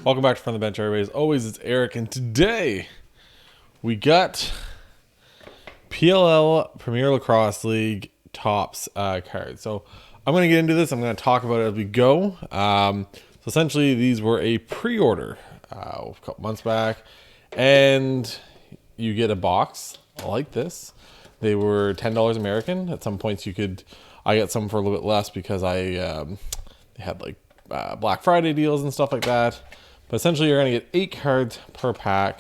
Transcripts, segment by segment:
Welcome back to From the Bench, everybody. As always, it's Eric, and today we got PLL Premier Lacrosse League Topps cards. So I'm going to get into this. I'm going to talk about it as we go. So essentially, these were a pre-order a couple months back, and you get a box like this. They were $10 American. At some points, I get some for a little bit less because they had like Black Friday deals and stuff like that. But essentially, you're going to get 8 cards per pack.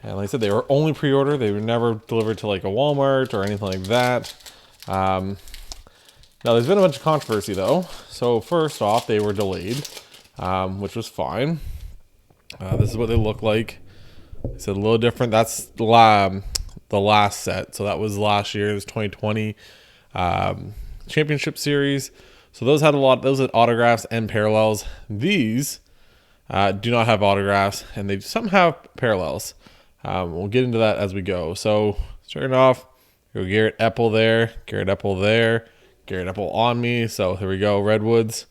And like I said, they were only pre-order. They were never delivered to like a Walmart or anything like that. Now, there's been a bunch of controversy, though. So first off, they were delayed, which was fine. This is what they look like. It's a little different. That's the last set. So that was last year. It was 2020 Championship Series. So those had autographs and parallels. These do not have autographs, and they some have parallels. We'll get into that as we go. So starting off, go Garrett Epple there, Garrett Epple there, Garrett Epple on me. So here we go, Redwoods.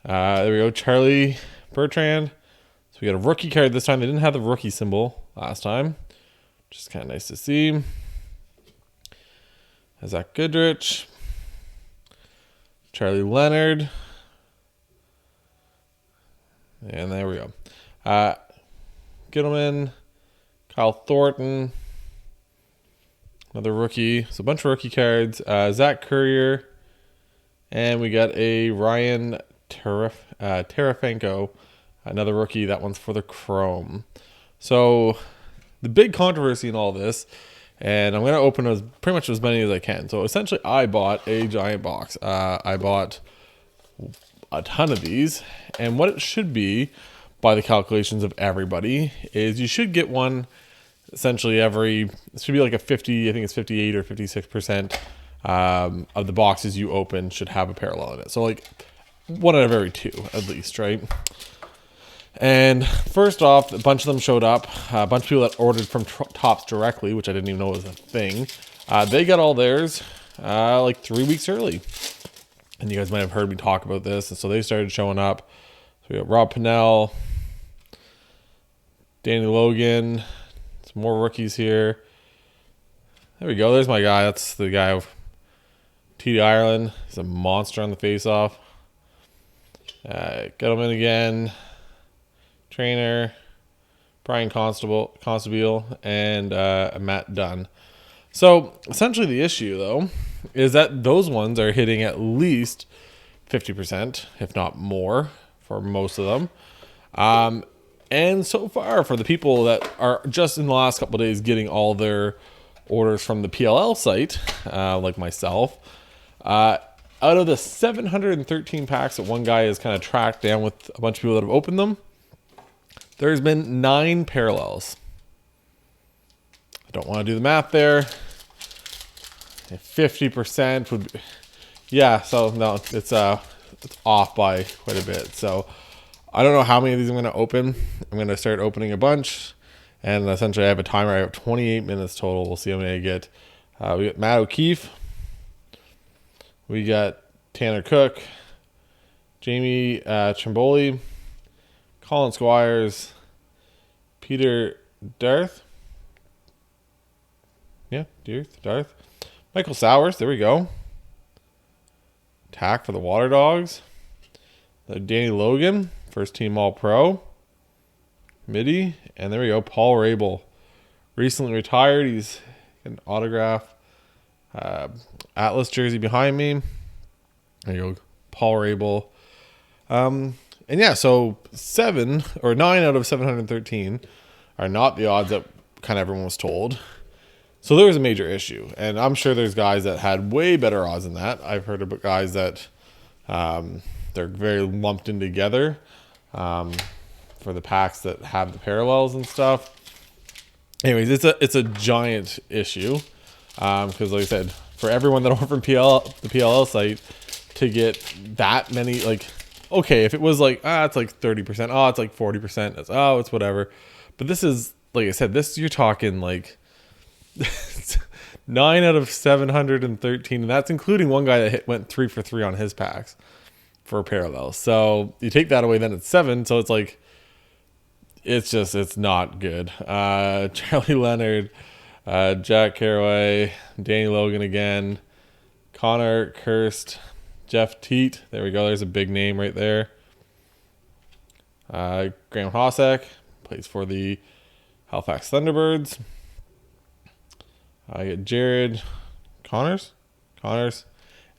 There we go, Charlie Bertrand. So we got a rookie card this time. They didn't have the rookie symbol last time, which is kind of nice to see. Zach Goodrich, Charlie Leonard. And there we go. Gittleman, Kyle Thornton, another rookie. So a bunch of rookie cards. Zach Courier, and we got a Ryan Terefenko, another rookie. That one's for the Chrome. So the big controversy in all this, and I'm going to open pretty much as many as I can. So essentially, I bought a giant box. I bought a ton of these, and what it should be by the calculations of everybody is you should get one essentially it should be like a 50, I think it's 58 or 56% of the boxes you open should have a parallel in it. So like one out of every 2 at least, right? And first off, a bunch of them showed up. A bunch of people that ordered from Topps directly, which I didn't even know was a thing. They got all theirs like 3 weeks early. And you guys might have heard me talk about this. And so they started showing up. So we got Rob Pinnell, Danny Logan, some more rookies here. There we go. There's my guy. That's the guy of TD Ireland. He's a monster on the face-off. Gettleman again. Trainer, Brian Constable, and Matt Dunn. So essentially the issue, though, is that those ones are hitting at least 50%, if not more, for most of them. And so far, for the people that are just in the last couple of days getting all their orders from the PLL site, like myself, out of the 713 packs that one guy has kind of tracked down with a bunch of people that have opened them, there's been 9 parallels. I don't want to do the math there. 50% would be, yeah, so no, it's off by quite a bit. So I don't know how many of these I'm going to open. I'm going to start opening a bunch, and essentially I have a timer. I have 28 minutes total. We'll see how many I get. We got Matt O'Keefe. We got Tanner Cook, Jamie Trimboli, Colin Squires, Peter Darth. Yeah, Darth. Michael Sowers, there we go. Tack for the Water Dogs. Danny Logan, first team All-Pro. Midi, and there we go, Paul Rabel. Recently retired. He's an autograph. Atlas jersey behind me. There you go, Paul Rabel. And yeah, so 9 out of 713 are not the odds that kind of everyone was told. So there was a major issue, and I'm sure there's guys that had way better odds than that. I've heard about guys that they're very lumped in together for the packs that have the parallels and stuff. Anyways, it's a giant issue because, like I said, for everyone that ordered from the PLL site to get that many, like, okay, if it was like, it's like 30%, it's like 40%, it's whatever. But this is, like I said, you're talking like 9 out of 713, and that's including one guy that went 3 for 3 on his packs for parallels. So you take that away, then it's 7. So it's like it's not good. Charlie Leonard, Jack Caraway, Danny Logan again, Connor Kirst, Jeff Teat. There we go. There's a big name right there. Graham Hossack plays for the Halifax Thunderbirds. I get Jared Connors,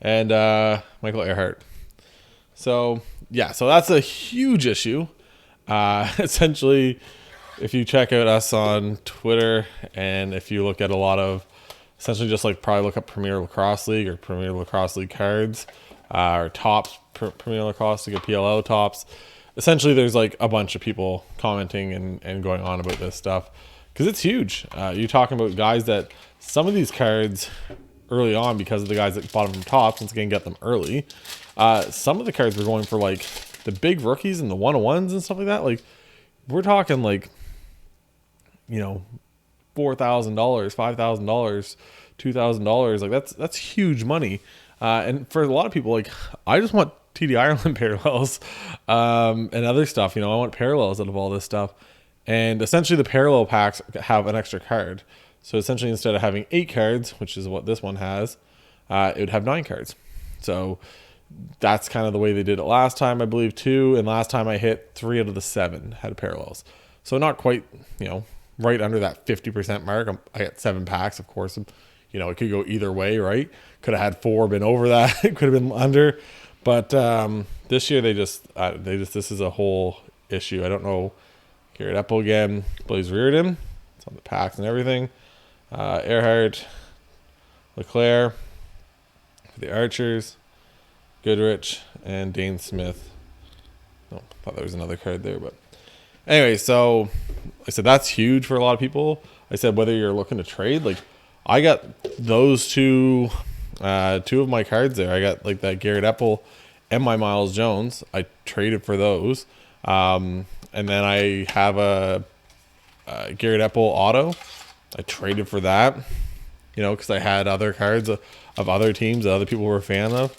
and Michael Earhart. So yeah, so that's a huge issue. Essentially, if you check out us on Twitter, and if you look at a lot of, essentially just like probably look up Premier Lacrosse League or Premier Lacrosse League cards, or Topps, Premier Lacrosse League, PLL Topps. Essentially, there's like a bunch of people commenting and going on about this stuff because it's huge. You're talking about guys that some of these cards early on, because of the guys that bought them from Topps, once again, get them early. Some of the cards were going for like the big rookies and the 101s and stuff like that. Like, we're talking like, you know, $4,000, $5,000, $2,000. Like that's huge money. And for a lot of people, like, I just want TD Ireland parallels and other stuff. You know, I want parallels out of all this stuff. And essentially the parallel packs have an extra card. So essentially, instead of having 8 cards, which is what this one has, it would have 9 cards. So that's kind of the way they did it last time, I believe, too. And last time I hit 3 out of the 7 had parallels. So not quite, you know, right under that 50% mark. I got 7 packs, of course. You know, it could go either way, right? Could have had 4, been over that. It could have been under. But this year, this is a whole issue. I don't know. Garrett Epple again. Blaze Reardon. It's on the packs and everything. Earhart, Leclerc, the Archers, Goodrich, and Dane Smith. Oh, I thought there was another card there, but anyway, so I said that's huge for a lot of people. I said whether you're looking to trade, like I got those two of my cards there. I got like that Garrett Epple and my Miles Jones. I traded for those, and then I have a Garrett Epple auto. I traded for that, you know, because I had other cards of other teams that other people were a fan of.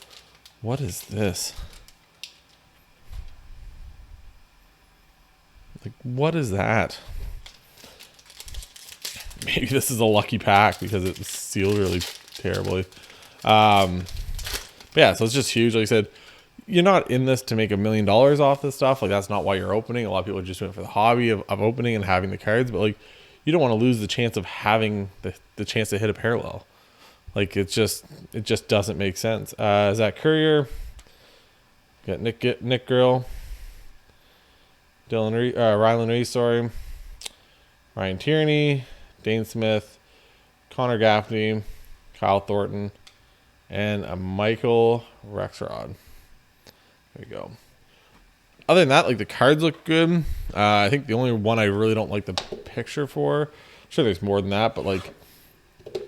What is this? Like, what is that? Maybe this is a lucky pack because it was sealed really terribly. But yeah, so it's just huge. Like I said, you're not in this to make $1 million off this stuff. Like, that's not why you're opening. A lot of people are just doing it for the hobby of opening and having the cards. But like, you don't want to lose the chance of having the chance to hit a parallel. Like, it just doesn't make sense. Zach Courier, got Nick Grill, Rylan Reese, sorry, Ryan Tierney, Dane Smith, Connor Gaffney, Kyle Thornton, and a Michael Rexrod. There you go. Other than that, like, the cards look good. I think the only one I really don't like the picture for, I'm sure there's more than that, but like,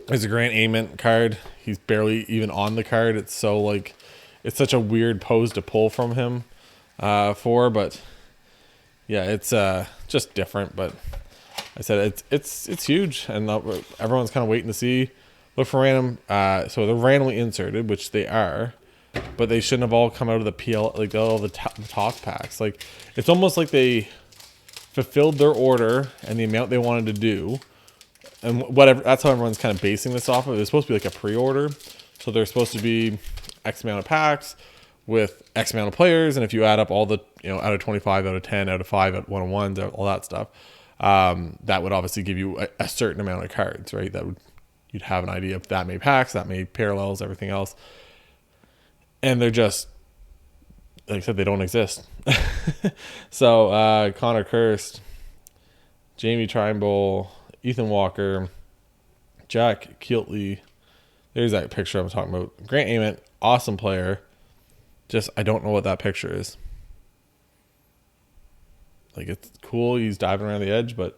there's a Grant Ament card. He's barely even on the card. It's so like, it's such a weird pose to pull from him but yeah, it's just different. But I said it's huge, and everyone's kind of waiting to see. Look for random. So they're randomly inserted, which they are. But they shouldn't have all come out of the PL, like all the top packs. Like, it's almost like they fulfilled their order and the amount they wanted to do, and whatever. That's how everyone's kind of basing this off of. It's supposed to be like a pre-order, so they're supposed to be X amount of packs with X amount of players, and if you add up all the, you know, out of 25, out of 10, out of 5, out of 101s, all that stuff, that would obviously give you a certain amount of cards, right? You'd have an idea of that many packs, that many parallels, everything else. And they're just, like I said, they don't exist. So Connor Kirst, Jamie Trimble, Ethan Walker, Jack Keeltley. There's that picture I'm talking about. Grant Ament, awesome player. Just, I don't know what that picture is. Like, it's cool. He's diving around the edge, but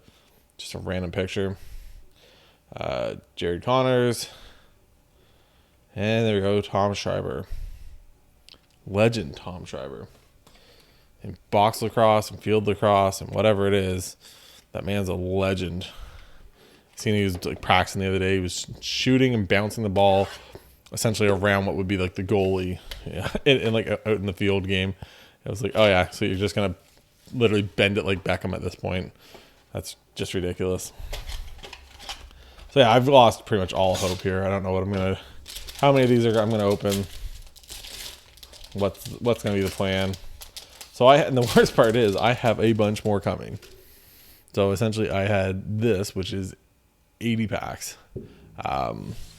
just a random picture. Jared Connors. And there we go, Tom Schreiber. Legend Tom Schreiber. In box lacrosse and field lacrosse and whatever it is, that man's a legend. Seen he was like practicing the other day. He was shooting and bouncing the ball essentially around what would be like the goalie, yeah, in like out in the field game. It was like, oh yeah, so you're just gonna literally bend it like Beckham at this point. That's just ridiculous. So yeah, I've lost pretty much all hope here. I don't know how many of these I'm gonna open. What's gonna be the plan? So and the worst part is I have a bunch more coming. So essentially I had this, which is 80 packs.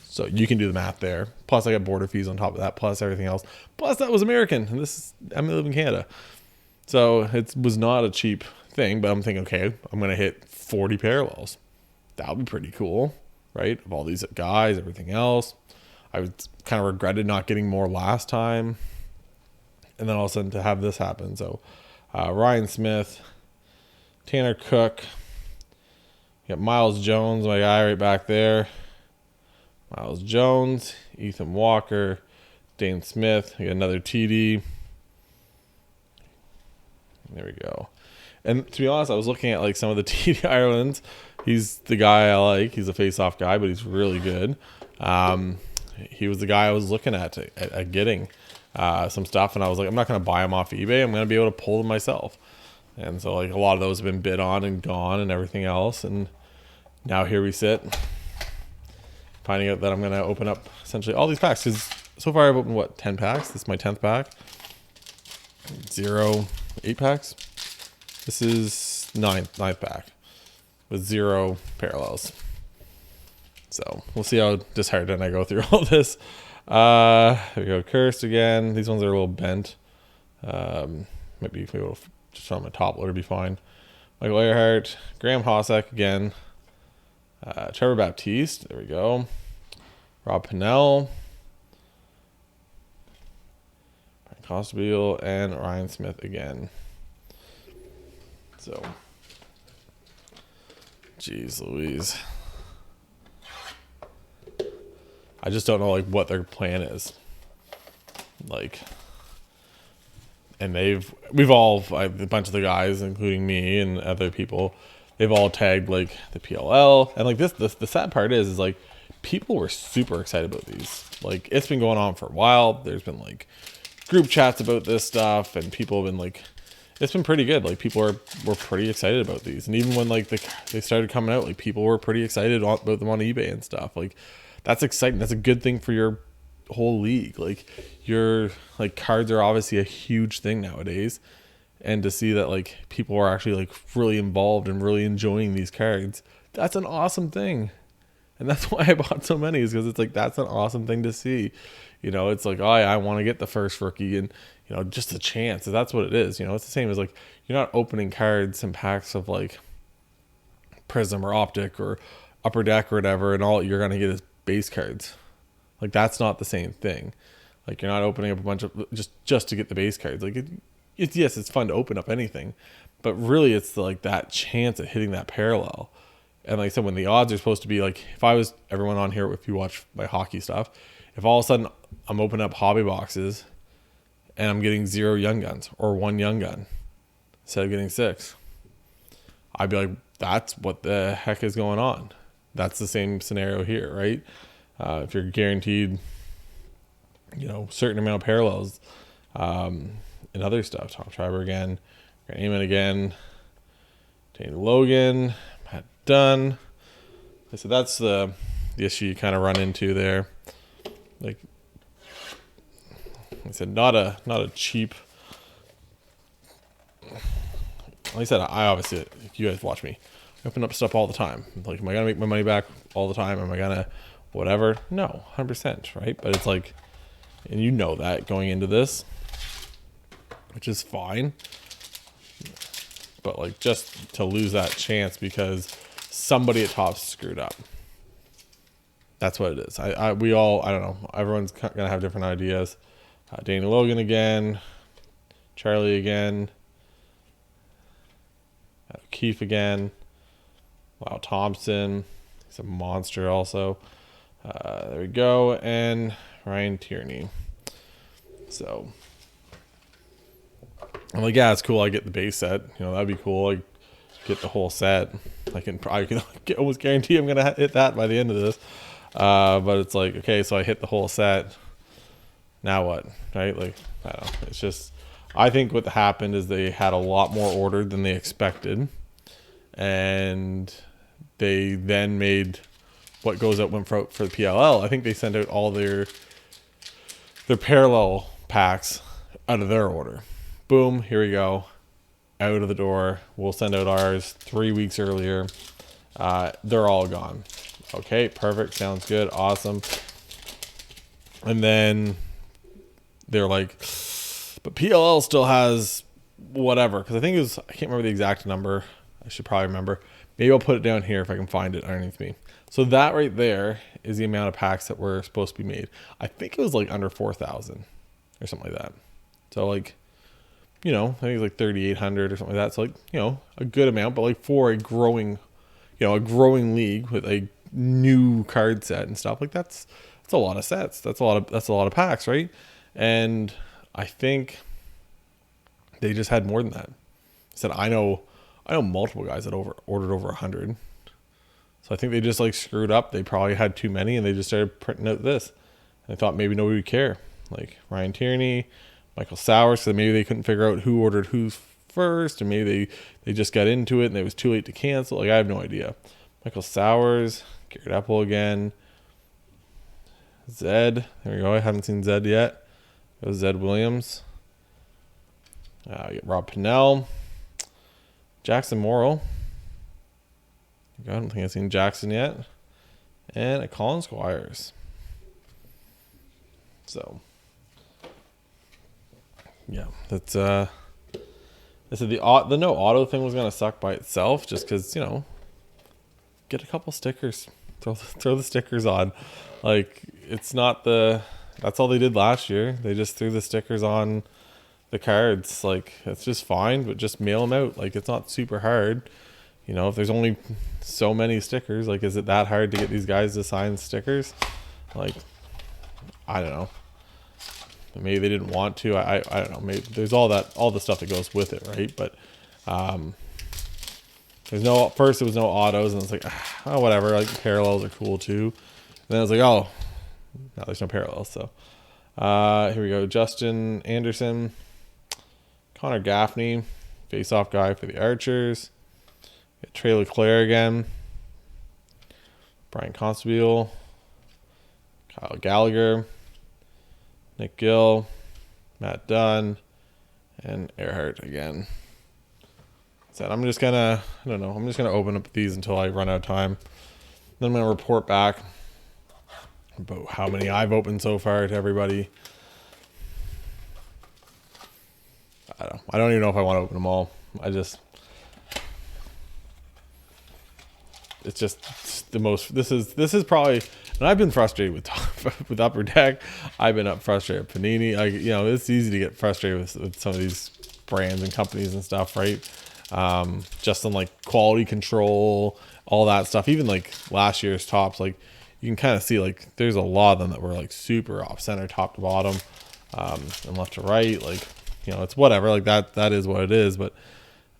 So you can do the math there. Plus I got border fees on top of that, plus everything else. Plus that was American, and I live in Canada. So it was not a cheap thing, but I'm thinking, okay, I'm gonna hit 40 parallels. That would be pretty cool, right? Of all these guys, everything else. I kind of regretted not getting more last time. And then all of a sudden to have this happen. So Ryan Smith, Tanner Cook, you got Miles Jones, my guy right back there. Miles Jones, Ethan Walker, Dane Smith, you got another TD. There we go. And to be honest, I was looking at like some of the TD Irelands. He's the guy I like. He's a face-off guy, but he's really good. He was the guy I was looking at getting some stuff, and I was like, I'm not going to buy them off eBay. I'm going to be able to pull them myself. And so like a lot of those have been bid on and gone and everything else. And now here we sit, finding out that I'm going to open up essentially all these packs. Because so far I've opened, 10 packs? This is my 10th pack. 8 packs. This is ninth pack with 0 parallels. So we'll see how disheartened I go through all this. There we go. Cursed again. These ones are a little bent. Maybe if we will just on my top loader, be fine. Michael Earhart, Graham Hossack again. Trevor Baptiste. There we go. Rob Pennell, Brian Costabile, and Ryan Smith again. So, jeez Louise. I just don't know like what their plan is. Like, and a bunch of the guys, including me and other people, they've all tagged like the PLL. And like the sad part is like people were super excited about these. Like it's been going on for a while. There's been like group chats about this stuff, and people have been like, it's been pretty good. Like people were pretty excited about these. And even when like they started coming out, like people were pretty excited about them on eBay and stuff. Like that's exciting. That's a good thing for your whole league. Like your like cards are obviously a huge thing nowadays, and to see that like people are actually like really involved and really enjoying these cards, that's an awesome thing. And that's why I bought so many, is because it's like that's an awesome thing to see. You know, it's like, oh yeah, I want to get the first rookie, and you know, just a chance. That's what it is. You know, it's the same as like you're not opening cards and packs of like Prism or Optic or Upper Deck or whatever, and all you're gonna get is base cards. Like that's not the same thing. Like you're not opening up a bunch of just to get the base cards. Like yes, it's fun to open up anything, but really it's like that chance at hitting that parallel. And like I said, when the odds are supposed to be like, if I was everyone on here, if you watch my hockey stuff, if all of a sudden I'm opening up hobby boxes and I'm getting 0 young guns or 1 young gun instead of getting 6, I'd be like, that's what the heck is going on. That's the same scenario here, right? If you're guaranteed, you know, certain amount of parallels, and other stuff. Tom Schreiber again, Grant Eamon again, Dane Logan, Matt Dunn. So that's the issue you kind of run into there. Like I said, not a cheap. Like I said, I obviously, you guys watch me, I open up stuff all the time. Like, am I gonna make my money back all the time? Am I gonna whatever? No, 100%, right? But it's like, and you know that going into this, which is fine. But like, just to lose that chance because somebody at Topps screwed up. That's what it is. We all, I don't know. Everyone's gonna have different ideas. Dana Logan again, Charlie again, Keith again. Wow, Thompson, he's a monster also. There we go, and Ryan Tierney. So I'm like, yeah, it's cool. I get the base set. You know, that'd be cool. I get the whole set. I can probably almost guarantee I'm gonna hit that by the end of this. But it's like, okay, so I hit the whole set. Now what, right? Like, I don't know. It's just, I think what happened is they had a lot more ordered than they expected, and they then made what goes out went for the PLL. I think they sent out all their parallel packs out of their order. Boom, here we go, out of the door. We'll send out ours 3 weeks earlier. They're all gone. Okay, perfect, sounds good, awesome. And then they're like, but PLL still has whatever, because I think it was, I can't remember the exact number. I should probably remember. Maybe I'll put it down here if I can find it underneath me. So that right there is the amount of packs that were supposed to be made. I think it was like under 4,000 or something like that. So like, you know, I think it was like 3,800 or something like that. So like, you know, a good amount, but like for a growing, you know, a growing league with a new card set and stuff, like that's a lot of sets. That's a lot of packs, right? And I think they just had more than that. I said, I know multiple guys that ordered over 100. So I think they just like screwed up. They probably had too many and they just started printing out this. And I thought maybe nobody would care. Like Ryan Tierney, Michael Sowers, so maybe they couldn't figure out who ordered who first, or maybe they just got into it and it was too late to cancel. Like I have no idea. Michael Sowers, Garrett Apple again. Zed, there we go. I haven't seen Zed yet. It was Zed Williams. We get Rob Pinnell, Jackson Morrill. I don't think I've seen Jackson yet. And a Colin Squires. So, yeah, that's I said the no auto thing was gonna suck by itself, just because, you know, get a couple stickers, throw the stickers on. Like it's not that's all they did last year. They just threw the stickers on the cards. Like it's just fine, but just mail them out. Like it's not super hard. You know, if there's only so many stickers, like, is it that hard to get these guys to sign stickers? Like, I don't know. Maybe they didn't want to. I don't know. Maybe there's all the stuff that goes with it, right? But first it was no autos, and it's like, oh, whatever. Like parallels are cool too. And then I was like, oh, now there's no parallels. So here we go. Justin Anderson, Connor Gaffney, face-off guy for the Archers. Trey Leclerc again, Brian Constable, Kyle Gallagher, Nick Gill, Matt Dunn, and Earhart again. So I'm just gonna open up these until I run out of time. Then I'm gonna report back about how many I've opened so far to everybody. I don't even know if I want to open them all. It's just the most. This is probably, and I've been frustrated with Upper Deck. I've been frustrated with Panini. You know, it's easy to get frustrated with some of these brands and companies and stuff, right? Just on like quality control, all that stuff. Even like last year's Topps, like you can kind of see like there's a lot of them that were like super off center, top to bottom, and left to right. Like, you know, it's whatever. Like that is what it is. But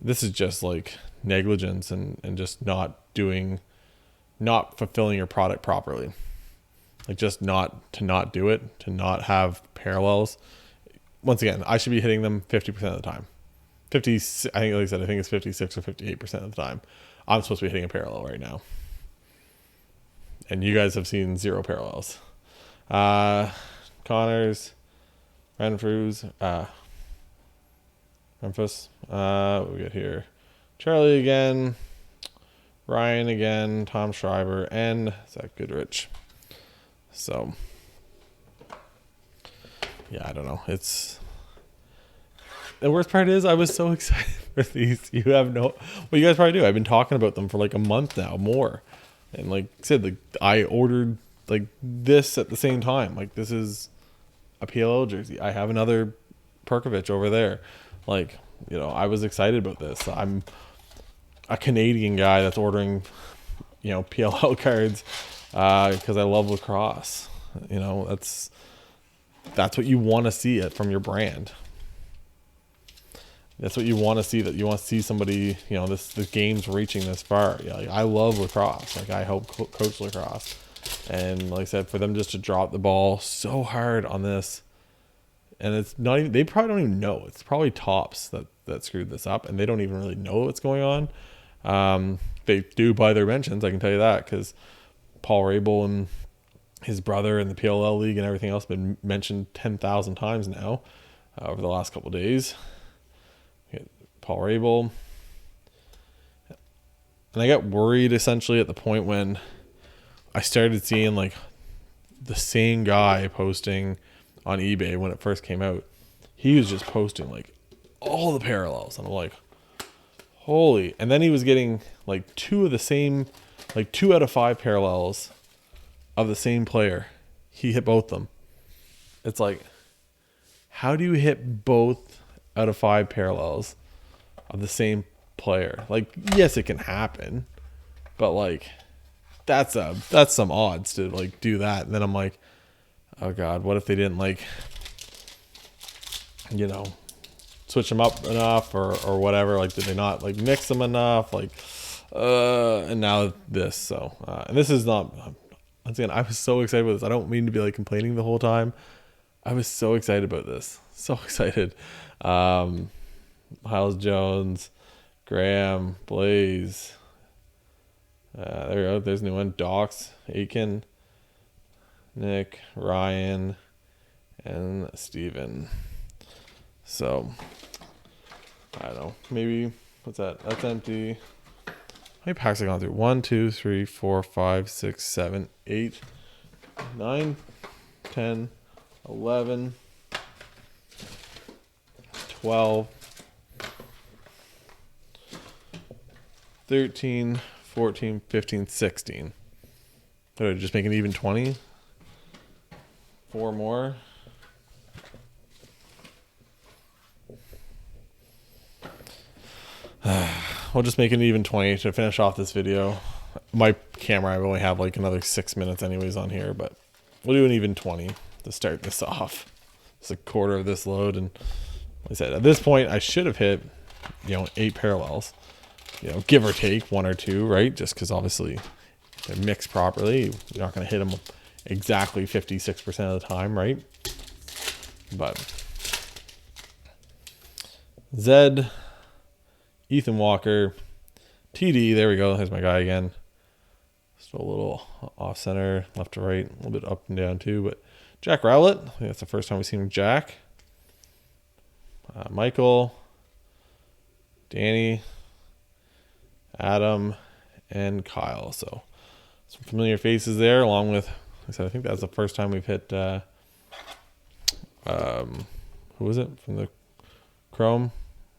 this is just like negligence and just not fulfilling your product properly. Like just not do it, to not have parallels. Once again, I should be hitting them 50% of the time. 50, I think, like I said, I think it's 56 or 58% of the time. I'm supposed to be hitting a parallel right now. And you guys have seen zero parallels. Connors, Renfrews, Memphis. What we got here? Charlie again, Ryan again, Tom Schreiber, and Zach Goodrich. So, yeah, I don't know. The worst part is I was so excited for these. You guys probably do. I've been talking about them for like a month now, more. And like I said, like I ordered like this at the same time. Like this is a PLL jersey. I have another Perkovic over there. Like, you know, I was excited about this. I'm a Canadian guy that's ordering, you know, PLL cards because I love lacrosse. You know, that's what you want to see it from your brand. That's what you want to see. That you want to see somebody, you know, the game's reaching this far. Yeah, like I love lacrosse. Like I help coach lacrosse, and like I said, for them just to drop the ball so hard on this, And it's not even, they probably don't even know. It's probably Topps that screwed this up, and they don't even really know what's going on. They do buy their mentions, I can tell you that, because Paul Rabel and his brother in the PLL league and everything else have been mentioned 10,000 times now over the last couple of days. Paul Rabel. And I got worried essentially at the point when I started seeing like the same guy posting on eBay when it first came out. He was just posting like all the parallels. And I'm like, holy. And then he was getting like two out of 5 parallels of the same player. He hit both them. It's like, how do you hit both out of 5 parallels of the same player? Like, yes, it can happen, but like that's some odds to like do that. And then I'm like, oh god, what if they didn't like, you know, switch them up enough or whatever? Like, did they not like mix them enough? Like, and now this. So and this is not, once again, I was so excited with this. I don't mean to be like complaining the whole time. I was so excited about this. So excited. Miles Jones, Graham, Blaze. There we go. There's a new one. Docs, Aiken, Nick, Ryan, and Steven. So, I don't know. Maybe, what's that? That's empty. How many packs have I gone through? 1, 2, 3, 4, 5, 6, 7, 8, 9, 10, 11, 12, 13, 14, 15, 16. Did I just make an even 20? 4 more. We'll just make an even 20 to finish off this video. My camera, I only have like another 6 minutes anyways on here, but we'll do an even 20 to start this off. It's a quarter of this load, and like I said, at this point I should have hit, 8 parallels, give or take 1 or 2, right? Just because obviously they're mixed properly. You're not going to hit them exactly 56% of the time, right? But Zed, Ethan Walker, TD, there we go. There's my guy again. Still a little off center, left to right, a little bit up and down too. But Jack Rowlett, I think that's the first time we've seen Jack. Michael, Danny, Adam, and Kyle. So some familiar faces there, along with, like I said, I think that's the first time we've hit, who was it from the Chrome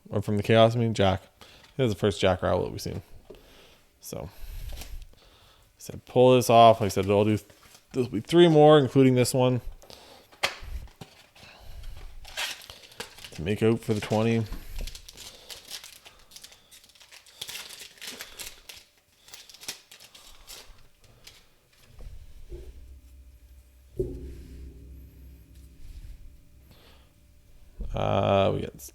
or from the Chaos? I mean, Jack. That was the first Jack Rowlett we've seen. So I said, pull this off. Like I said, there'll be 3 more, including this one, to make out for the 20. We got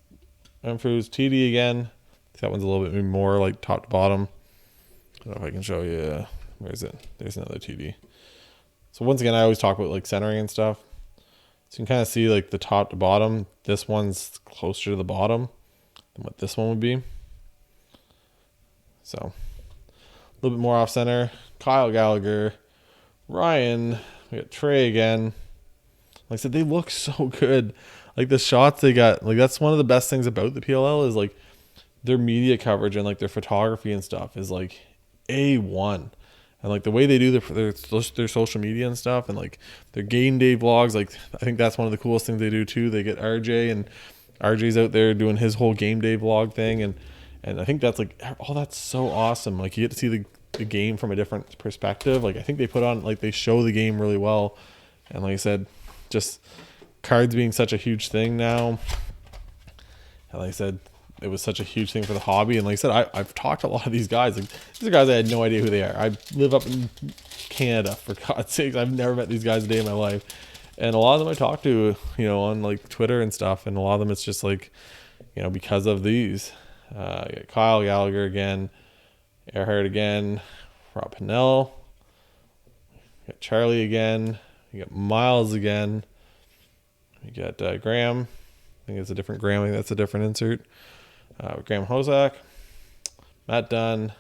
Renfrew's TD again. That one's a little bit more like top to bottom. I don't know if I can show you. Where is it? There's another TD. So once again, I always talk about like centering and stuff. So you can kind of see like the top to bottom. This one's closer to the bottom than what this one would be. So a little bit more off center. Kyle Gallagher, Ryan. We got Trey again. Like I said, they look so good. Like the shots they got, like that's one of the best things about the PLL is like their media coverage and like their photography and stuff is like A1. And like the way they do their social media and stuff, and like their game day vlogs, like I think that's one of the coolest things they do too. They get RJ, and RJ's out there doing his whole game day vlog thing, and I think that's like, oh, that's so awesome. Like you get to see the game from a different perspective. Like I think they put on, like they show the game really well. And like I said, just cards being such a huge thing now. And like I said, it was such a huge thing for the hobby. And like I said, I've talked to a lot of these guys. Like these are guys I had no idea who they are. I live up in Canada, for God's sakes. I've never met these guys a day in my life. And a lot of them I talk to, on like Twitter and stuff. And a lot of them it's just like, because of these. You got Kyle Gallagher again, Earhart again, Rob Pinnell, you got Charlie again, you got Miles again, We got Graham. I think it's a different Graham. I think that's a different insert. Graham Hozak, Matt Dunn,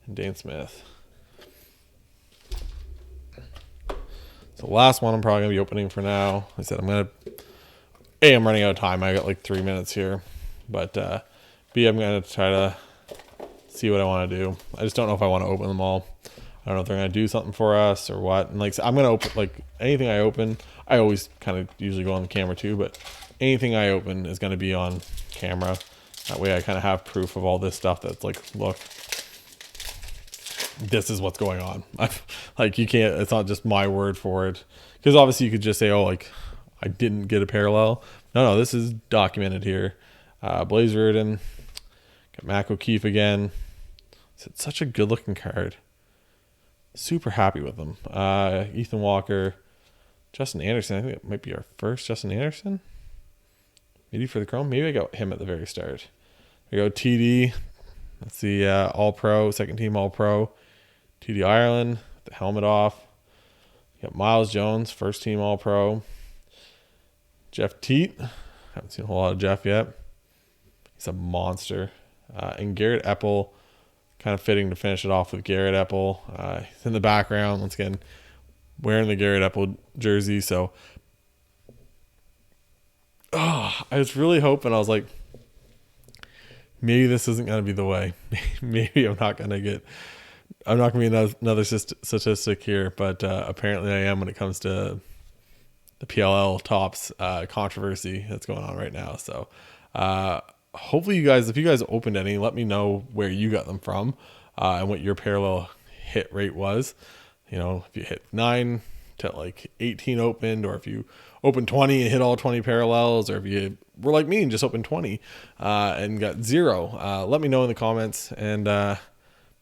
and Dane Smith. So the last one I'm probably going to be opening for now. Like I said, I'm running out of time. I got like 3 minutes here. But B, I'm going to try to see what I want to do. I just don't know if I want to open them all. I don't know if they're going to do something for us or what. And like I'm going to open, like anything I open, I always kind of usually go on the camera too, but anything I open is going to be on camera. That way I kind of have proof of all this stuff that's like, look, this is what's going on. Like you can't, it's not just my word for it. Because obviously you could just say, oh, like I didn't get a parallel. No, this is documented here. Blaze Reardon, got Mac O'Keefe again. It's such a good looking card. Super happy with them. Ethan Walker, Justin Anderson. I think it might be our first Justin Anderson. Maybe for the Chrome. Maybe I got him at the very start. We go TD. That's the All-Pro, second team All-Pro. TD Ireland, the helmet off. You got Miles Jones, first team All-Pro. Jeff Teat. Haven't seen a whole lot of Jeff yet. He's a monster. And Garrett Epple, kind of fitting to finish it off with Garrett Epple. He's in the background, once again, wearing the Garrett Epple jersey. So, I was really hoping, I was like, maybe this isn't going to be the way. Maybe I'm not going to be another statistic here, but apparently I am when it comes to the PLL Topps controversy that's going on right now. So hopefully you guys, if you guys opened any, let me know where you got them from and what your parallel hit rate was. You know, if you hit 9 to like 18 opened, or if you opened 20 and hit all 20 parallels, or if you were like me and just opened 20 and got 0, let me know in the comments, and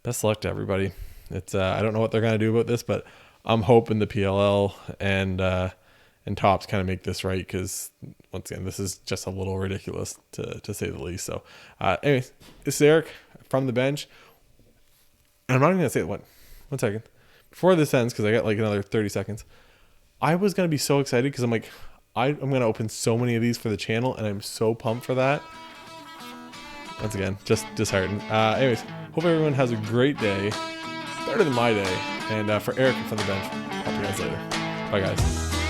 best luck to everybody. It's I don't know what they're going to do about this, but I'm hoping the PLL and Topps kind of make this right, because once again, this is just a little ridiculous to say the least. So anyways, this is Eric from the bench, and I'm not even going to say one second before this ends, because I got like another 30 seconds. I was going to be so excited because I'm like, I'm going to open so many of these for the channel, and I'm so pumped for that. Once again, just disheartened. Anyways, hope everyone has a great day. Better than my day. And for Eric from the bench, talk to you guys later. Bye, guys.